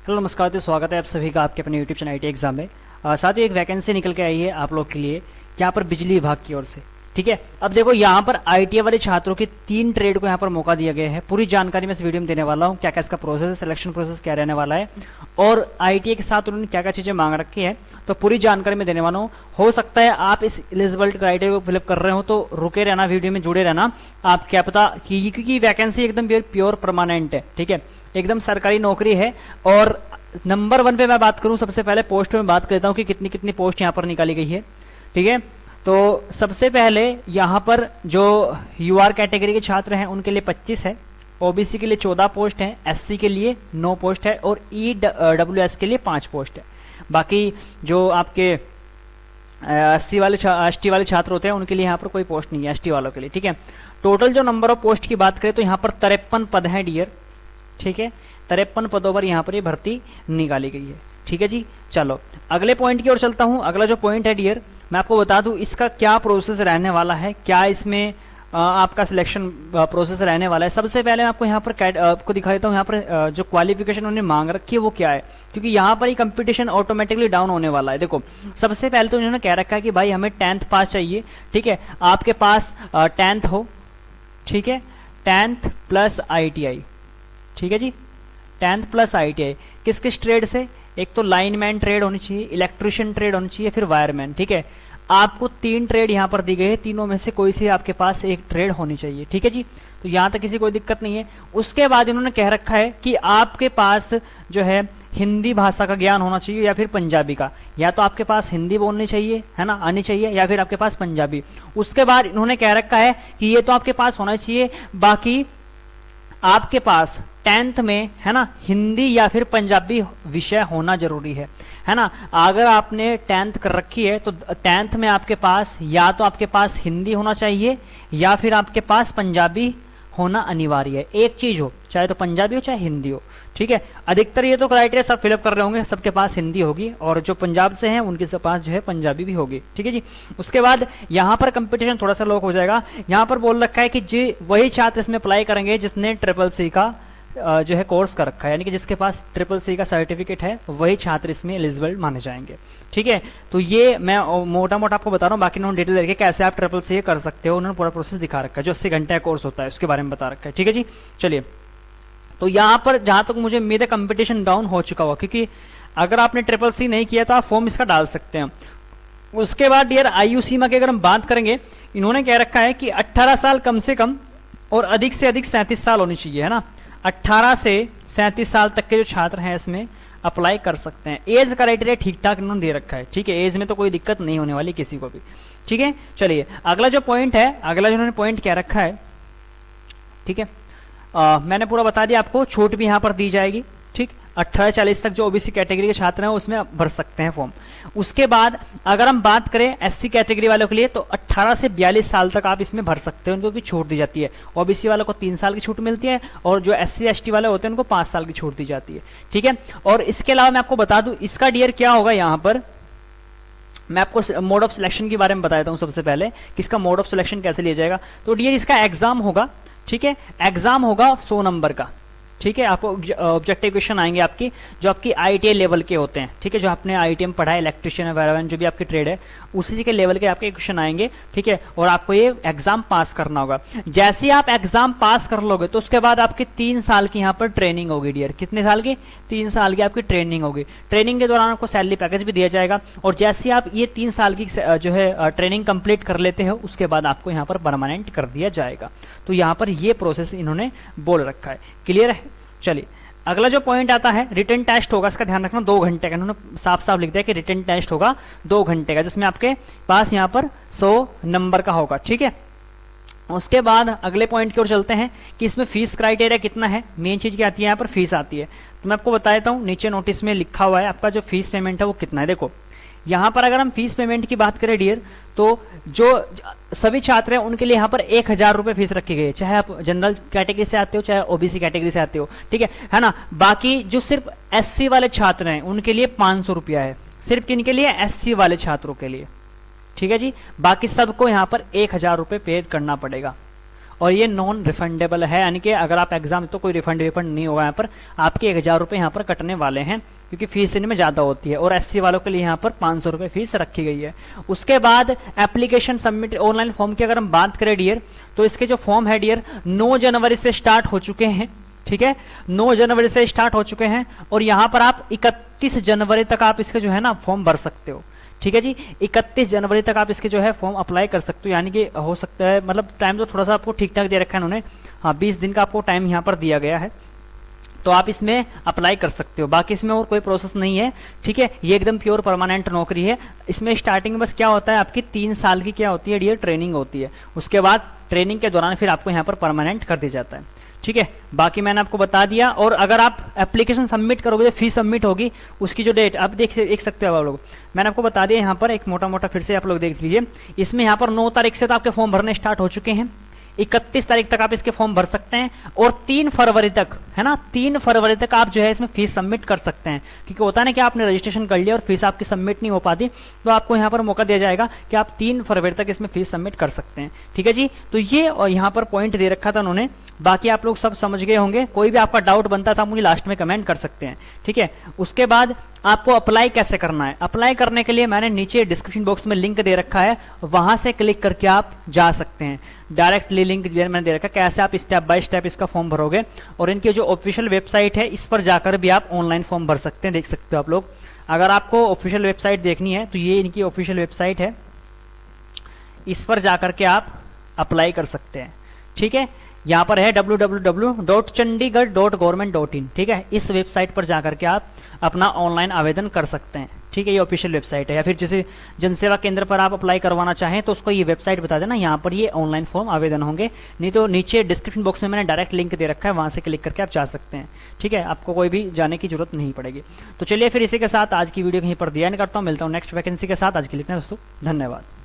Hello नमस्कार, तो स्वागत है आप सभी का आपके अपने यूट्यूब चैनल आईटी एग्जाम में। साथ ही एक वैकेंसी निकल के आई है आप लोग के लिए यहाँ पर बिजली विभाग की ओर से। ठीक है, अब देखो यहाँ पर आईटीआई वाले छात्रों की 3 ट्रेड को यहाँ पर मौका दिया गया है। पूरी जानकारी मैं इस वीडियो में देने वाला हूँ, क्या क्या इसका प्रोसेस है, सिलेक्शन प्रोसेस क्या रहने वाला है और आईटीआई के साथ उन्होंने क्या क्या चीज़ें मांग रखी है, तो पूरी जानकारी मैं देने वाला हूँ। हो सकता है आप इस एलिजिबिलिटी क्राइटेरिया को फिलअप कर रहे हो तो रुके रहना, वीडियो में जुड़े रहना। आप क्या पता कि क्योंकि वैकेंसी एकदम प्योर परमानेंट है। ठीक है, एकदम सरकारी नौकरी है। और नंबर 1 पे मैं बात करूं, सबसे पहले पोस्ट में बात करता हूं कि कितनी कितनी पोस्ट यहां पर निकाली गई है। ठीक है, तो सबसे पहले यहां पर जो यूआर कैटेगरी के छात्र हैं उनके लिए 25 है, ओबीसी के लिए 14 पोस्ट है, एससी के लिए 9 पोस्ट है और ईडब्ल्यूएस के लिए 5 पोस्ट है। बाकी जो आपके एसटी वाले छात्र होते हैं उनके लिए यहाँ पर कोई पोस्ट नहीं है, एसटी वालों के लिए। ठीक है, टोटल जो नंबर ऑफ पोस्ट की बात करें तो यहाँ पर 53 पद हैं डियर। ठीक है, 53 पदों पर यहाँ पर ये भर्ती निकाली गई है। ठीक है जी, चलो अगले पॉइंट की ओर चलता हूँ। अगला जो पॉइंट है डियर, मैं आपको बता दूं इसका क्या प्रोसेस रहने वाला है, क्या इसमें आपका सिलेक्शन प्रोसेस रहने वाला है। सबसे पहले मैं आपको यहाँ पर आपको दिखा देता हूँ यहाँ पर जो क्वालिफिकेशन उन्होंने मांग रखी है वो क्या है, क्योंकि यहाँ पर ही कंपटीशन ऑटोमेटिकली डाउन होने वाला है। देखो सबसे पहले तो उन्होंने कह रखा है कि भाई हमें 10th पास चाहिए। ठीक है, आपके पास 10th हो। ठीक है, 10th प्लस ITI। ठीक है जी, 10th प्लस ITI किस किस ट्रेड से, एक तो लाइनमैन ट्रेड होनी चाहिए, इलेक्ट्रिशियन ट्रेड होनी चाहिए, फिर वायरमैन। ठीक है, आपको 3 ट्रेड यहाँ पर दी गई है, तीनों में से कोई सी आपके पास एक ट्रेड होनी चाहिए। ठीक है जी, तो यहाँ तक किसी कोई दिक्कत नहीं है। उसके बाद इन्होंने कह रखा है कि आपके पास जो है हिंदी भाषा का ज्ञान होना चाहिए या फिर पंजाबी का, या तो आपके पास हिंदी बोलनी चाहिए है ना, आनी चाहिए, या फिर आपके पास पंजाबी। उसके बाद इन्होंने कह रखा है कि ये तो आपके पास होना चाहिए, बाकी आपके पास 10th में है ना हिंदी या फिर पंजाबी विषय होना जरूरी है ना। अगर आपने 10th कर रखी है तो 10th में आपके पास या तो आपके पास हिंदी होना चाहिए या फिर आपके पास पंजाबी होना अनिवार्य है। एक चीज हो, चाहे तो पंजाबी हो चाहे हिंदी हो। ठीक है, अधिकतर ये तो क्राइटेरिया सब फिलअप कर रहे होंगे, सबके पास हिंदी होगी और जो पंजाब से हैं उनके पास जो है पंजाबी भी होगी। ठीक है जी, उसके बाद यहाँ पर कंपटीशन थोड़ा सा लो हो जाएगा। यहाँ पर बोल रखा है कि जी वही छात्र इसमें अप्लाई करेंगे जिसने CCC का जो है कोर्स कर रखा है, यानी कि जिसके पास CCC का सर्टिफिकेट है वही छात्र इसमें एलिजिबल माने जाएंगे। ठीक है, तो ये मैं मोटा मोटा आपको बता रहा हूँ, बाकी उन्होंने डिटेल देखिए कैसे आप CCC कर सकते हो, उन्होंने पूरा प्रोसेस दिखा रखा है, जो 80 घंटे का कोर्स होता है उसके बारे में बता रखा है। ठीक है जी, चलिए तो यहाँ पर जहां तक मुझे उम्मीद है कंपटीशन डाउन हो चुका हुआ, क्योंकि अगर आपने CCC नहीं किया तो आप फॉर्म इसका डाल सकते हैं। उसके बाद डियर आयु सीमा की अगर हम बात करेंगे, इन्होंने कह रखा है कि 18 साल कम से कम और अधिक से अधिक 37 साल होनी चाहिए है ना। 18 से 37 साल तक के जो छात्र हैं इसमें अप्लाई कर सकते हैं। एज क्राइटेरिया ठीक ठाक इन्होंने दे रखा है। ठीक है, एज में तो कोई दिक्कत नहीं होने वाली किसी को भी। ठीक है, चलिए अगला जो पॉइंट है, अगला जो इन्होंने पॉइंट क्या रखा है, ठीक है मैंने पूरा बता दिया आपको। छूट भी यहाँ पर दी जाएगी। ठीक, 18-40 तक जो ओबीसी कैटेगरी के छात्र हैं उसमें भर सकते हैं फॉर्म। उसके बाद अगर हम बात करें एससी कैटेगरी वालों के लिए तो 18 से 42 साल तक आप इसमें भर सकते हैं, उनको भी छूट दी जाती है। ओबीसी वालों को 3 साल की छूट मिलती है और जो SC/ST वाले होते हैं उनको 5 साल की छूट दी जाती है। ठीक है, और इसके अलावा मैं आपको बता दूं इसका डियर क्या होगा, यहाँ पर मैं आपको मोड ऑफ सिलेक्शन के बारे में बताता हूँ। सबसे पहले कि इसका मोड ऑफ सिलेक्शन कैसे लिया जाएगा, तो डियर इसका एग्जाम होगा। ठीक है, एग्जाम होगा 100 नंबर का। ठीक है, आपको ऑब्जेक्टिव क्वेश्चन आएंगे आपकी जो आपकी ITI लेवल के होते हैं। ठीक है, जो आपने ITI में पढ़ा है, इलेक्ट्रिशियन वायरमैन जो भी आपकी ट्रेड है उसी के लेवल के आपके क्वेश्चन आएंगे। ठीक है, और आपको ये एग्जाम पास करना होगा। जैसे ही आप एग्जाम पास कर लोगे तो उसके बाद आपकी 3 साल की यहाँ पर ट्रेनिंग होगी डियर। कितने साल की? 3 साल की आपकी ट्रेनिंग होगी। ट्रेनिंग के दौरान आपको सैलरी पैकेज भी दिया जाएगा और जैसे ही आप ये 3 साल की जो है ट्रेनिंग कंप्लीट कर लेते हो उसके बाद आपको यहाँ पर परमानेंट कर दिया जाएगा। तो यहाँ पर ये प्रोसेस इन्होंने बोल रखा है। क्लियर है? चलिए अगला जो पॉइंट आता है, रिटन टेस्ट होगा, इसका ध्यान रखना 2 घंटे का। इन्होंने साफ साफ लिख दिया कि रिटन टेस्ट होगा 2 घंटे का, जिसमें आपके पास यहाँ पर 100 नंबर का होगा। ठीक है, उसके बाद अगले पॉइंट की ओर चलते हैं कि इसमें फीस क्राइटेरिया कितना है। मेन चीज क्या आती है, यहाँ पर फीस आती है। तो मैं आपको बता देता हूँ, नीचे नोटिस में लिखा हुआ है आपका जो फीस पेमेंट है वो कितना है। देखो यहाँ पर अगर हम फीस पेमेंट की बात करें डियर, तो जो सभी छात्र हैं उनके लिए यहाँ पर 1000 रुपए फीस रखी गई है, चाहे आप जनरल कैटेगरी से आते हो चाहे ओबीसी कैटेगरी से आते हो। ठीक है ना। बाकी जो सिर्फ SC वाले छात्र हैं उनके लिए 500 रुपया है, सिर्फ किनके लिए? SC वाले छात्रों के लिए। ठीक है जी, बाकी सबको यहाँ पर 1000 रुपए पे करना पड़ेगा। और ये नॉन रिफंडेबल है, यानी कि अगर आप एग्जाम तो कोई रिफंड विफंड नहीं होगा यहाँ पर, आपके 1000 रुपये यहाँ पर कटने वाले हैं क्योंकि फीस इनमें ज़्यादा होती है। और SC वालों के लिए यहाँ पर 500 रुपये फीस रखी गई है। उसके बाद एप्लीकेशन सबमिट ऑनलाइन फॉर्म की अगर हम बात करें डियर, तो इसके जो फॉर्म है डियर 9 जनवरी से स्टार्ट हो चुके हैं, ठीक है, 9 जनवरी से स्टार्ट हो चुके हैं। और यहाँ पर आप 31 जनवरी तक आप इसके जो है ना फॉर्म भर सकते हो, ठीक है जी। 31 जनवरी तक आप इसके जो है फॉर्म अप्लाई कर सकते हो, यानी कि हो सकता है, मतलब टाइम तो थोड़ा सा आपको ठीक ठाक दे रखा है इन्होंने, हाँ 20 दिन का आपको टाइम यहाँ पर दिया गया है, तो आप इसमें अप्लाई कर सकते हो। बाकी इसमें और कोई प्रोसेस नहीं है, ठीक है, ये एकदम प्योर परमानेंट नौकरी है। इसमें स्टार्टिंग में बस क्या होता है, आपकी 3 साल की क्या होती है डियर, ट्रेनिंग होती है। उसके बाद ट्रेनिंग के दौरान फिर आपको यहाँ पर परमानेंट कर दिया जाता है, ठीक है। बाकी मैंने आपको बता दिया। और अगर आप एप्लीकेशन सबमिट करोगे तो फीस सबमिट होगी, उसकी जो डेट आप देख सकते हो आप लोग, मैंने आपको बता दिया यहाँ पर एक मोटा मोटा, फिर से आप लोग देख लीजिए। इसमें यहाँ पर 9 तारीख से तो आपके फॉर्म भरने स्टार्ट हो चुके हैं, 31 तारीख तक आप इसके फॉर्म भर सकते हैं, और 3 फरवरी तक, है ना, 3 फरवरी तक आप जो है इसमें फीस सबमिट कर सकते हैं। क्योंकि होता है ना कि आपने रजिस्ट्रेशन कर लिया और फीस आपकी सबमिट नहीं हो पाती, तो आपको यहाँ पर मौका दिया जाएगा कि आप 3 फरवरी तक इसमें फीस सबमिट कर सकते हैं, ठीक है जी। तो ये और यहाँ पर पॉइंट दे रखा था उन्होंने, बाकी आप लोग सब समझ गए होंगे। कोई भी आपका डाउट बनता था मुझे लास्ट में कमेंट कर सकते हैं, ठीक है। उसके बाद आपको अप्लाई कैसे करना है, अप्लाई करने के लिए मैंने नीचे डिस्क्रिप्शन बॉक्स में लिंक दे रखा है, वहां से क्लिक करके आप जा सकते हैं। डायरेक्टली लिंक मैंने दे रखा है, कैसे आप स्टेप बाय स्टेप इसका फॉर्म भरोगे। और इनकी जो ऑफिशियल वेबसाइट है इस पर जाकर भी आप ऑनलाइन फॉर्म भर सकते हैं, देख सकते हो आप लोग। अगर आपको ऑफिशियल वेबसाइट देखनी है तो ये इनकी ऑफिशियल वेबसाइट है, इस पर जाकर के आप अप्लाई कर सकते हैं, ठीक है। यहाँ पर है www.chandigarh.government.in, ठीक है। इस वेबसाइट पर जाकर के आप अपना ऑनलाइन आवेदन कर सकते हैं, ठीक है। ये ऑफिशियल वेबसाइट है। या फिर जैसे जनसेवा केंद्र पर आप अप्लाई करवाना चाहें तो उसको ये वेबसाइट बता देना, यहाँ पर ये ऑनलाइन फॉर्म आवेदन होंगे। नहीं तो नीचे डिस्क्रिप्शन बॉक्स में मैंने डायरेक्ट लिंक दे रखा है, वहाँ से क्लिक करके आप जा सकते हैं, ठीक है। आपको कोई भी जाने की जरूरत नहीं पड़ेगी। तो चलिए फिर इसी के साथ आज की वीडियो कहीं पर दिया करता हूँ, मिलता हूँ नेक्स्ट वैकेंसी के साथ। आज के लिए इतना दोस्तों, धन्यवाद।